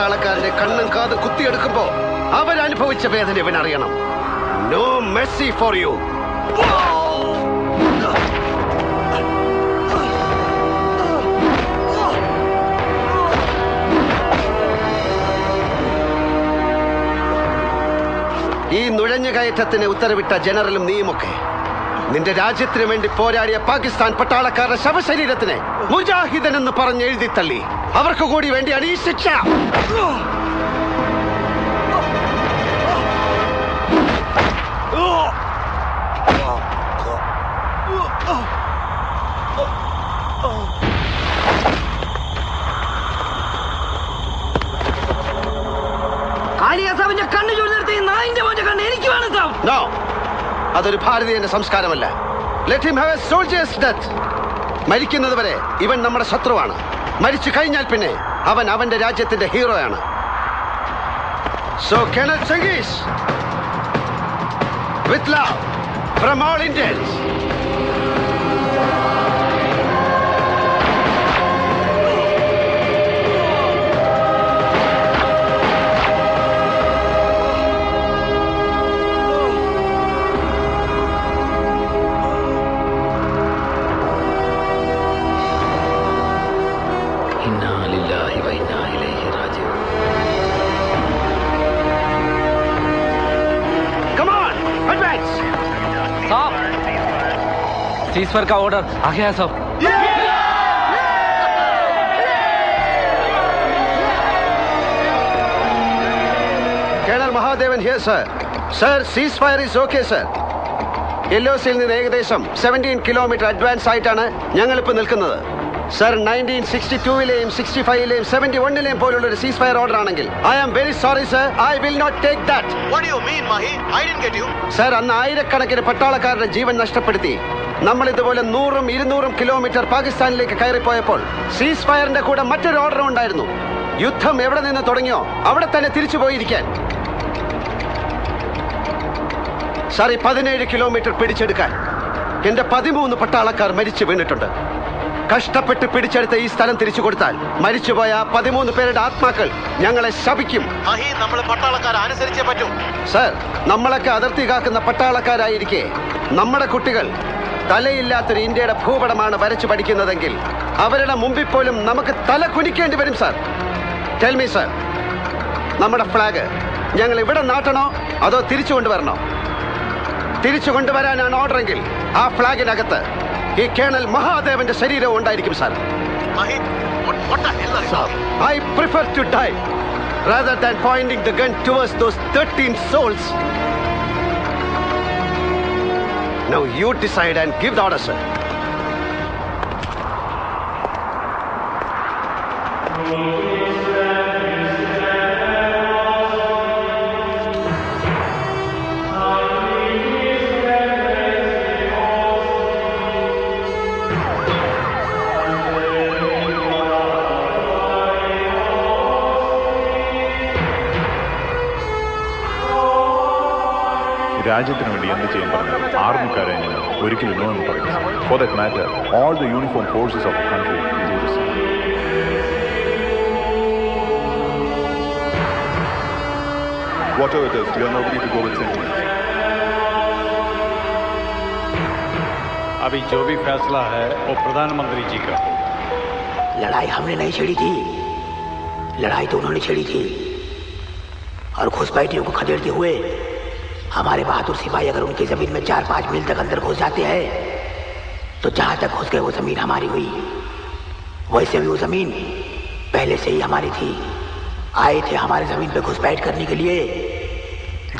പട്ടാളക്കാരന്റെ കണ്ണും കാത് കുത്തിയെടുക്കുമ്പോ അവരനുഭവിച്ച വേദന ഇവനറിയണം. No mercy for you. ഈ നുഴഞ്ഞുകയറ്റത്തിന് ഉത്തരവിട്ട ജനറലും നീയുമൊക്കെ നിന്റെ രാജ്യത്തിന് വേണ്ടി പോരാടിയ പാകിസ്ഥാൻ പട്ടാളക്കാരുടെ ശവശരീരത്തിനെ മുജാഹിദൻ എന്ന് പറഞ്ഞ് എഴുതി തള്ളി. അവർക്ക് കൂടി വേണ്ടിയാണ് ഈ ശിക്ഷ. കണ്ണു ചൂഴ്ന്നെടുത്ത് നായിന്റെ മോന്റെ കണ്ണ് എനിക്ക് വേണം. നോ, അതൊരു ഭാരതീയന്റെ സംസ്കാരമല്ല. Let him have a soldier's death. മരിക്കുന്നത് വരെ ഇവൻ നമ്മുടെ ശത്രുവാണ്. മരിച്ചു കഴിഞ്ഞാൽ പിന്നെ അവൻ അവന്റെ രാജ്യത്തിന്റെ ഹീറോയാണ്. So colonel Chengiz, with love from all Indians. Ceasefire का ऑर्डर आ गया है सब. Colonel Mahadevan here, sir. Sir, ceasefire is okay, sir. LOCയിൽ നിന്ന് ഏകദേശം 17 കിലോമീറ്റർ അഡ്വാൻസ് ആയിട്ടാണ് ഞങ്ങൾ ഇപ്പോൾ നിൽക്കുന്നത്. സർ, 1962ലെയും 65ലെയും 71ലെയും പോലുള്ള ഒരു സീസ്ഫയർ ഓർഡർ ആണെങ്കിൽ I am very sorry sir, I will not take that. What do you mean, Mahi? I didn't get you. Sir, അന്ന് ആയിരക്കണക്കിന് പട്ടാളക്കാരുടെ ജീവൻ നഷ്ടപ്പെടുത്തി നമ്മൾ ഇതുപോലെ 100ഉം 200ഉം കിലോമീറ്റർ പാകിസ്ഥാനിലേക്ക് കയറിപ്പോയപ്പോൾ സീസ് ഫയറിന്റെ കൂടെ മറ്റൊരു ഓർഡർ ഉണ്ടായിരുന്നു. യുദ്ധം എവിടെ നിന്ന് തുടങ്ങിയോ അവിടെ തന്നെ തിരിച്ചു പോയിരിക്കാൻ. സർ, ഈ 17 കിലോമീറ്റർ പിടിച്ചെടുക്കാൻ എന്റെ 13 പട്ടാളക്കാർ മരിച്ചു വീണിട്ടുണ്ട്. കഷ്ടപ്പെട്ട് പിടിച്ചെടുത്ത ഈ സ്ഥലം തിരിച്ചു കൊടുത്താൽ മരിച്ചുപോയ 13 പേരുടെ ആത്മാക്കൾ ഞങ്ങളെ ശപിക്കും. സർ, നമ്മളൊക്കെ അതിർത്തി കാക്കുന്ന പട്ടാളക്കാരായിരിക്കെ നമ്മുടെ കുട്ടികൾ തലയില്ലാത്തൊരു ഇന്ത്യയുടെ ഭൂപടമാണ് വരച്ചു പഠിക്കുന്നതെങ്കിൽ അവരുടെ മുമ്പിൽ പോലും നമുക്ക് തല കുനിക്കേണ്ടി വരും. സാർ, ടെൽ മീ സർ, നമ്മുടെ ഫ്ലാഗ് ഞങ്ങൾ ഇവിടെ നാട്ടണോ അതോ തിരിച്ചു കൊണ്ടുവരണോ? തിരിച്ചു കൊണ്ടുവരാനാണ് ഓർഡറെങ്കിൽ ആ ഫ്ലാഗിനകത്ത് ഈ കേണൽ മഹാദേവന്റെ ശരീരവും ഉണ്ടായിരിക്കും. Sir, I prefer to die rather than pointing the gun towards those 13 souls. Now you decide and give the order, sir. രാജ്യത്തിന് വേണ്ടി എന്ത് ചെയ്യാൻ പറഞ്ഞാൽ ആർമിക്കാരെ ഒരിക്കലും നോ എന്ന് പറയും. For that matter all the uniform forces of the country do the same. Whatever it is, we are not going to go with sentiments. अभी जो भी फैसला है वो प्रधानमंत्री जी का. लड़ाई हमने नहीं छेड़ी थी, लड़ाई तो उन्होंने छेड़ी थी. और घुसपैठियों को खदेड़ते हुए हमारे बहादुर सिपाही अगर उनकी जमीन में 4-5 मील तक अंदर घुस जाते हैं तो जहां तक घुस गए वो जमीन हमारी हुई. वैसे भी वो जमीन पहले से ही हमारी थी. आए थे हमारे जमीन पे घुसपैठ करने के लिए.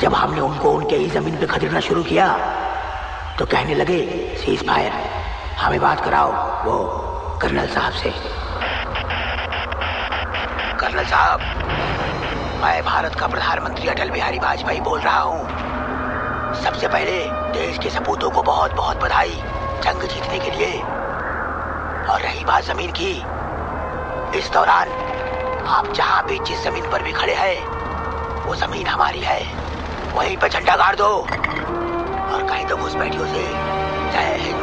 जब हमने उनको उनके ही जमीन पे खदेड़ना शुरू किया तो कहने लगे सीज फायर, हमें बात कराओ वो कर्नल साहब से. कर्नल साहब, मैं भारत का प्रधानमंत्री अटल बिहारी वाजपेयी बोल रहा हूँ. सबसे पहले देश के सपूतों को बहुत बहुत बधाई जंग जीतने के लिए. और रही बात जमीन की, इस दौरान आप जहाँ भी जिस जमीन पर भी खड़े हैं वो जमीन हमारी है. वहीं पर झंडा गाड़ दो और कहीं तो घुसपैठियों से जय हिंद.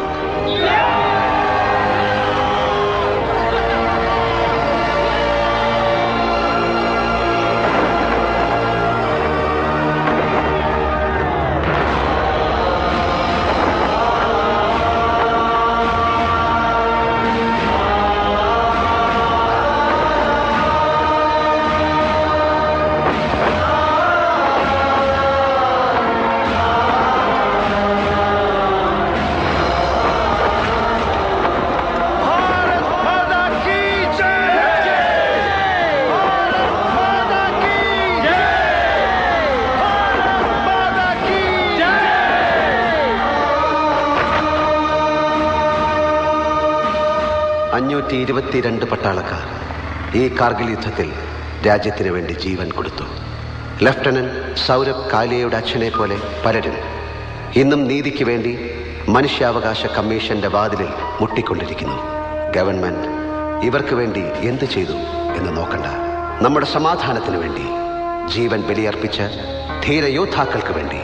522 പട്ടാളക്കാർ ഈ കാർഗിൽ യുദ്ധത്തിൽ രാജ്യത്തിന് വേണ്ടി ജീവൻ കൊടുത്തു. ലഫ്റ്റനന്റ് സൗരഭ് കാലിയയുടെ അച്ഛനെ പോലെ പലരും ഇന്നും നീതിക്ക് വേണ്ടി മനുഷ്യാവകാശ കമ്മീഷന്റെ വാതിലിൽ മുട്ടിക്കൊണ്ടിരിക്കുന്നു. ഗവൺമെന്റ് ഇവർക്ക് വേണ്ടി എന്ത് ചെയ്തു എന്ന് നോക്കണ്ട. നമ്മുടെ സമാധാനത്തിന് വേണ്ടി ജീവൻ ബലിയർപ്പിച്ച ധീരയോദ്ധാക്കൾക്ക് വേണ്ടി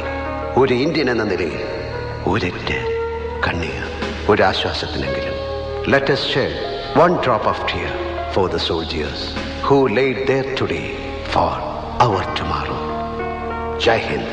ഒരു ഇന്ത്യൻ എന്ന നിലയിൽ ഒരൊറ്റ കണ്ണീർ, ഒരാശ്വാസത്തിനെങ്കിലും. Let us shed one drop of tear for the soldiers who laid there today for our tomorrow. Jai Hind.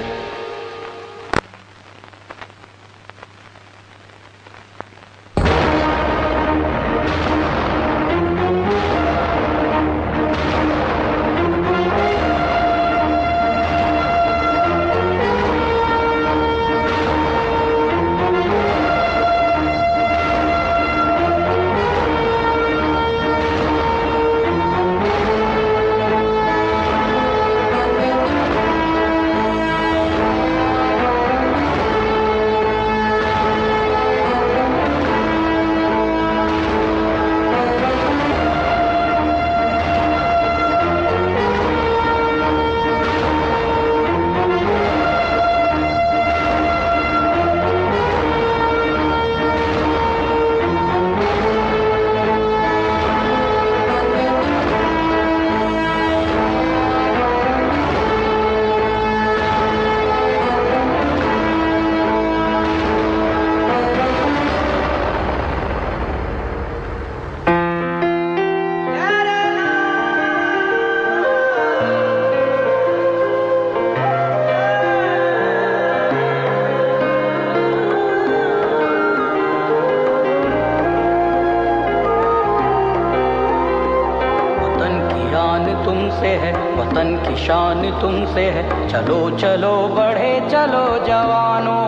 वतन की शान तुमसे है, चलो चलो बढ़े चलो जवानों,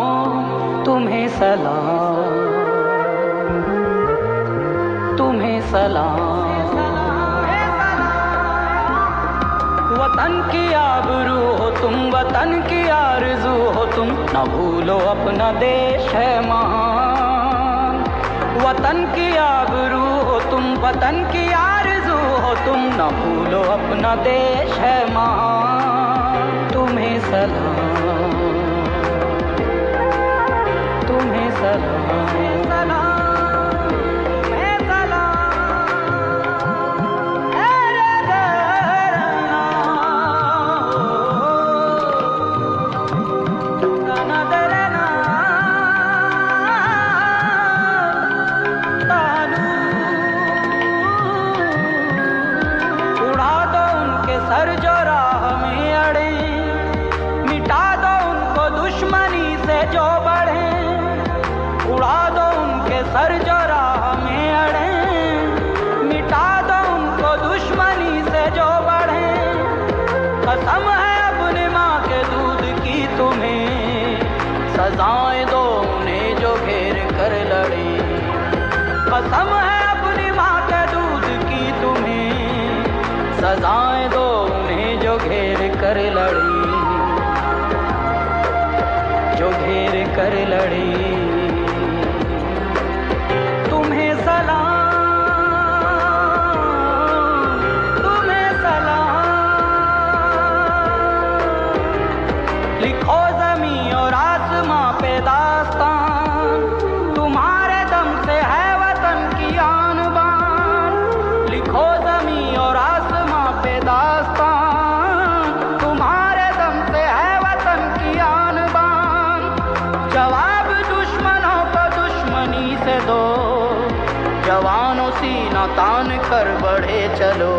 तुम्हें सलाम, तुम्हें सलाम। वतन की आबरू हो तुम, वतन की आरज़ू हो तुम, न भूलो अपना देश है महान। वतन की आबरू हो तुम, वतन की आरज़ू हो तुम, न भूलो अपना देश है महान। तुम्हें सलाम, तुम्हें सलाम, सलाम। सर जो राह में अड़े, मिटा दो उनको दुश्मनी से जो बढ़े। उड़ा दो उनके सर जो राह में अड़े, मिटा दो उनको दुश्मनी से जो बढ़े। कसम है अपने माँ के दूध की तुम्हें, सजाएं दो उन्हें जो घेर कर लड़े। कसम है अपनी माँ के दूध की तुम्हें, सजाएं दो उन्हें जो घेर कर लड़ी, जो घेर कर लड़ी। तुम्हें सलाम, तुम्हें सलाम। लिखो ज़मीं और आसमां पे दास्तान, तुम्हारे दम से है वतन की आन बान। लिखो ज़मीं और आसमां पे दास्तान, तुम्हारे दम से है वतन की आन बान। जवाब दुश्मनों को दुश्मनी से दो, जवानों सीना तान कर बढ़े चलो।